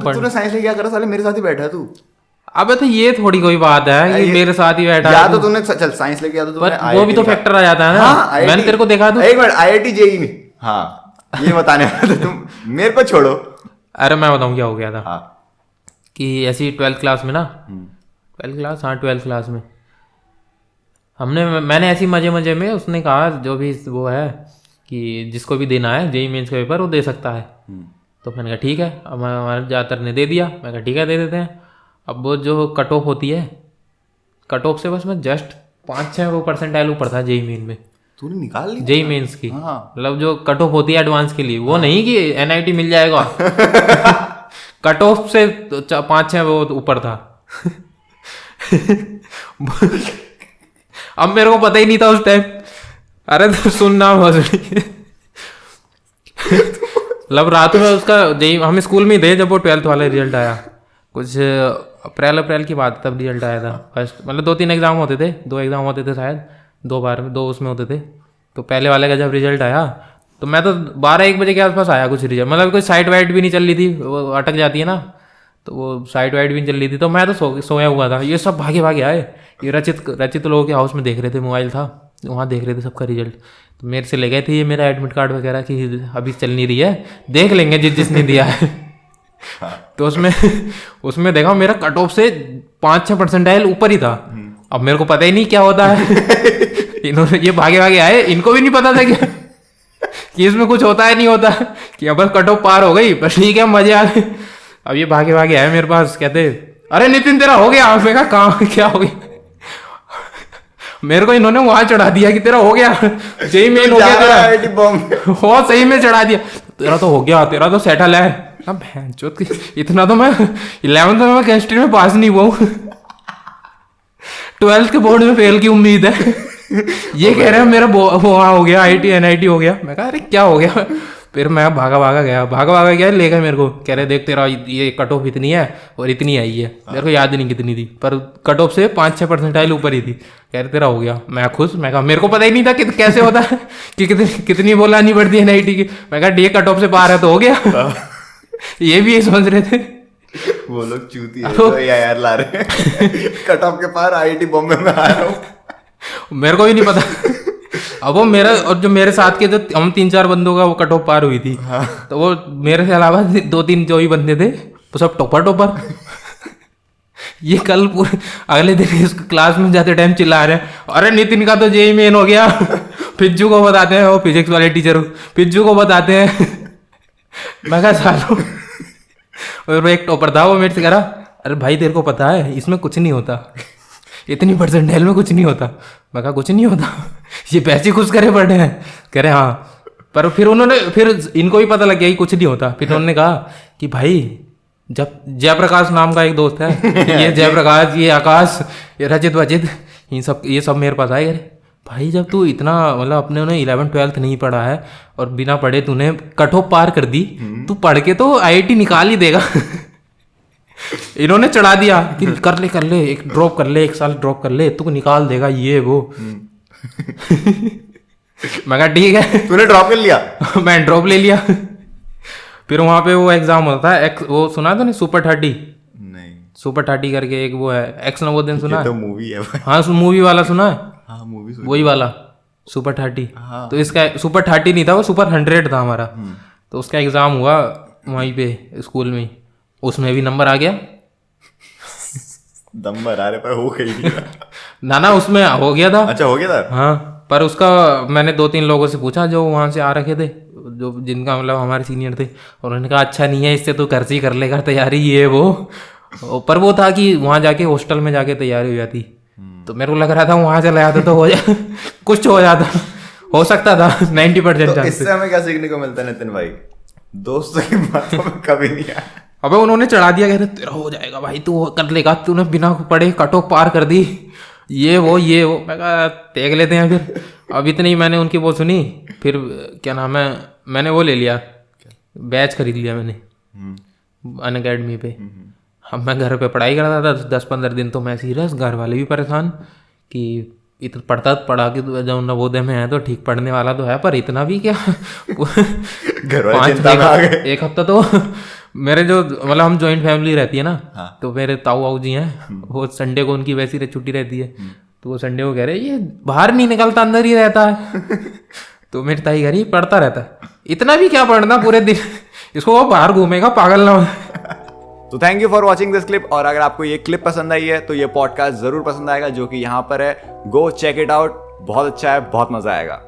तूने साइंस में क्या करा साले, मेरे साथ ही बैठा है तू। अबे तो ये थोड़ी कोई बात है कि मेरे साथ ही बैठा या है तो तूने चल साइंस लेके, या तो तूने वो भी तो फैक्टर आ जाता है ना। हाँ, मैंने तेरे को देखा तो एक मिनट, IIT जेई में, हाँ ये बताने वाला था तुम, मेरे को छोड़ो। अरे मैं बताऊँ क्या हो गया था। हाँ कि ऐसी 12th क्लास में ना, 12th क्लास, हाँ 12th क्लास में मैंने ऐसी मजे मजे में, उसने कहा जो भी वो है कि जिसको भी देना है जेई मेंस का पेपर वो दे सकता है। तो मैंने कहा ठीक है, अब हमारे ज़्यादातर ने दे दिया। मैं कहा ठीक है दे देते हैं। अब वो जो कट ऑफ होती है, कट ऑफ से बस मैं जस्ट 5-6 परसेंटाइल ऊपर था जेई मेन में। तूने निकाल ली जेई मेंस की, हाँ। मतलब जो कट ऑफ होती है एडवांस के लिए, वो नहीं कि NIT मिल जाएगा। कट ऑफ से 5-6 वो ऊपर था। अब मेरे को पता ही नहीं था उस टाइम। अरे तो सुनना भोसड़ी। मतलब रात में उसका हम स्कूल में ही थे जब वो 12th वाला रिजल्ट आया। कुछ अप्रैल की बात, तब रिजल्ट आया था फर्स्ट। मतलब 2-3 एग्जाम होते थे, 2 एग्जाम होते थे शायद, 2 बार में 2 उसमें होते थे। तो पहले वाले का जब रिजल्ट आया तो मैं तो 12-1 बजे के आसपास आया कुछ रिजल्ट। मतलब कोई साइट वाइट भी नहीं चल रही थी, वो अटक जाती है ना, तो वो साइट वाइट भी नहीं चल रही थी। तो मैं तो सोया हुआ था। ये सब भागे भागे आए। ये रचित लोगों के हाउस में देख रहे थे, मोबाइल था वहाँ देख रहे थे सबका रिजल्ट। तो मेरे से ले गए थे ये मेरा एडमिट कार्ड वगैरह कि अभी चल नहीं रही है, देख लेंगे जिसने दिया है। तो उसमें देखा मेरा कट ऑफ से 5-6 परसेंटाइल ऊपर ही था। अब मेरे को पता ही नहीं क्या होता है। इन्होंने ये भागे भागे आए, इनको भी नहीं पता था कि इसमें कुछ होता है नहीं होता, कि अब बस कट ऑफ पार हो गई, बस ठीक है मजे आ गए। अब ये भागे भागे आए मेरे पास, कहते अरे नितिन तेरा हो गया। मैं कहा कहाँ, क्या हो गया? मेरे को इन्होंने वहां चढ़ा दिया कि तेरा हो गया, जेई मेन हो गया तेरा। हो सही में चढ़ा दिया, तेरा तो हो गया, तेरा तो सेटल है। अब इतना तो मैं 11th में मैं केमिस्ट्री में पास नहीं हुआ हूँ। 12th के बोर्ड में फेल की उम्मीद है। ये कह रहे हैं मेरा वहाँ हो गया, IIT NIT हो गया। मैं कहा अरे क्या हो गया? फिर मैं भागा भागा गया, ले गए मेरे को, कह रहे देख तेरा ये कट ऑफ इतनी है और इतनी आई है। मेरे को याद नहीं कितनी थी, पर कट ऑफ से 5-6 परसेंटाइल ऊपर ही थी। कह रहे तेरा हो गया। मैं खुश, मैं कहा मेरे को पता ही नहीं था कि कैसे होता है कि कितनी बोलानी पड़ती है NIT की। मैं कहा कट ऑफ से पार है तो हो गया। ये भी यही समझ रहे थे वो लोग चूती है तो यार ला रहे हैं। कट ऑफ के पार IIT बॉम्बे में आया हूँ। मेरे को भी नहीं पता। अब वो मेरा और जो मेरे साथ के जो हम 3-4 बंदों का वो कट ऑफ पार हुई थी। हाँ। तो वो मेरे से अलावा 2-3 जो भी बंदे थे वो सब टॉपर। ये कल अगले दिन इस क्लास में जाते टाइम चिल्ला रहे हैं अरे नितिन का तो जेई मेन हो गया। फिज्जू को बताते हैं, वो फिजिक्स वाले टीचर फिज्जू को बताते हैं। मैं कहा सालो। और एक टॉपर था, वो मेरे से कह रहा अरे भाई तेरे को पता है इसमें कुछ नहीं होता, इतनी परसेंटाइल में कुछ नहीं होता। मैं कहा कुछ नहीं होता, ये पैसे खुश करे पड़े हैं। कह रहे हाँ, पर फिर इनको भी पता लग गया कि कुछ नहीं होता। फिर उन्होंने कहा कि भाई जब जयप्रकाश नाम का एक दोस्त है, ये जयप्रकाश, ये आकाश, ये रजित वजित, ये सब मेरे पास आए। अरे भाई जब तू इतना मतलब अपने उन्हें 11th-12th नहीं पढ़ा है और बिना पढ़े तूने कट ऑफ पार कर दी, तू पढ़ के तो IIT निकाल ही देगा। इन्होंने चढ़ा दिया कि कर ले एक ड्रॉप कर ले, 1 साल ड्रॉप कर ले, तू निकाल देगा ये वो। मैं कहा ठीक है। तूने ड्रॉप कर लिया? मैं ड्रॉप ले लिया। फिर वहां पे वो एग्जाम होता है, वो सुना था नहीं सुपर 30? नहीं। सुपर 30 करके एक वो है, एक्स नवोदय सुना है? तो मूवी है। हाँ मूवी वाला सुना है? हाँ मूवी वही वाला सुपर 30। हाँ। तो इसका सुपर 30 नहीं था, वो सुपर 100 था हमारा। तो उसका एग्जाम हुआ वहीं पे स्कूल में, उसमें भी नंबर आ गया। नंबर आ रहे पर हो गई ना उसमें हो गया था। अच्छा हो गया था। हाँ, पर उसका मैंने 2-3 लोगों से पूछा जो वहाँ से आ रखे थे, जो जिनका मतलब हमारे सीनियर थे, और उन्होंने कहा अच्छा नहीं है, इससे तो घर से ही कर लेगा तैयारी ये वो। पर वो था कि वहाँ जाके हॉस्टल में जाके तैयारी हो जाती। तो मेरे को लग रहा था वहाँ चला जाता तो हो जाए, कुछ हो जाता, हो सकता था 90% तो इससे हमें क्या सीखने को मिलता है नितिन भाई? दोस्तों की बातों में कभी नहीं आया। अबे उन्होंने चढ़ा दिया, कहते तेरा हो जाएगा भाई, तू कर लेगा, तूने बिना पढ़े कट ऑफ पार कर दी, ये वो। मैं कहा देख लेते हैं। फिर अब इतनी मैंने उनकी वो सुनी, फिर क्या नाम है, मैंने वो ले लिया, बैच खरीद लिया मैंने अनअकैडमी पे। अब मैं घर पे पढ़ाई करता था 10-15 दिन, तो मैं सीरियस, घर वाले भी परेशान कि इतना पढ़ा के जब नवोदय में है तो ठीक पढ़ने वाला तो है, पर इतना भी क्या। घर वाले चिंता में आ गए। एक हफ्ता तो मेरे जो मतलब हम जॉइंट फैमिली रहती है ना, हाँ। तो मेरे ताऊ वाऊ जी हैं, वो संडे को उनकी वैसी छुट्टी रहती है, तो वो संडे को कह रहे ये बाहर नहीं निकलता, अंदर ही रहता है। तो मेरी ताई कह रही पढ़ता रहता है, इतना भी क्या पढ़ना पूरे दिन, इसको वो बाहर घूमेगा पागल ना हो। तो thank you for watching this clip, और अगर आपको ये क्लिप पसंद आई है तो ये पॉडकास्ट जरूर पसंद आएगा जो कि यहाँ पर है। गो चेक इट आउट, बहुत अच्छा है, बहुत मजा आएगा।